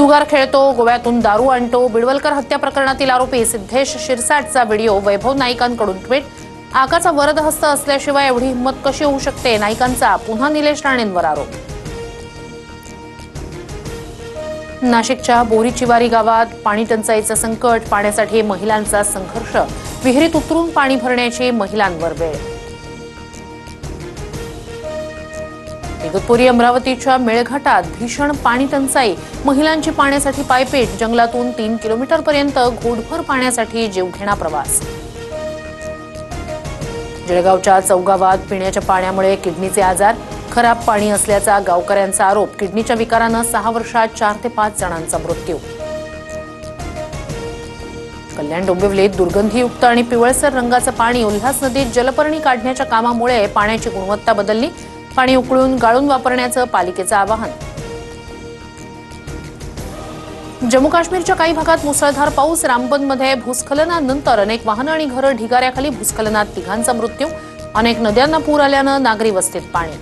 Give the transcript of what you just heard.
जुगार खेळतो, गोव्यातून दारू आणतो, बिडवलकर हत्या प्रकरणातील आरोपी सिद्धेश शिरसाटचा व्हिडिओ वैभव नाईकांकडून ट्विट। आकाचा वरदहस्त असल्याशिवाय एवढी हिंमत कशी होऊ शकते, नाईकांचा पुन्हा निलेश राणेंवर आरोप। नाशिकच्या बोरीचिवारी गावात पाणी टंचाईचं संकट, पाण्यासाठी महिलांचा संघर्ष, विहिरीत उतरून पाणी भरण्याची महिलांवर वेळ। इगतपुरी अमरावतीच्या मेळघाटात भीषण पाणी टंचाई, महिलांची पाण्यासाठी पायपीट, जंगलातून 3 किलोमीटरपर्यंत घोटभर पाण्यासाठी जीवघेणा प्रवास। जळगावच्या चौगावात पिण्याच्या पाण्यामुळे किडनीचे आजार, खराब पाणी असल्याचा गावकऱ्यांचा आरोप, किडनीच्या विकारानं 6 वर्षात 4 ते 5 जणांचा मृत्यू। कल्याण डोंबिवलीत दुर्गंधीयुक्त आणि पिवळसर रंगाचं पाणी, उल्हास नदीत जलपर्णी काढण्याच्या कामामुळे पाण्याची गुणवत्ता बदलली, पाणी उकळून गाळून वापरण्याचं पालिकेचं आवाहन। जम्मू काश्मीरच्या काही भागात मुसळधार पाऊस, रामबनमध्ये भूस्खलनानंतर अनेक वाहनं आणि घरं ढिगाऱ्याखाली, भूस्खलनात 3 मृत्यू, अनेक नद्यांना पूर आल्यानं नागरी वस्तीत पाणी।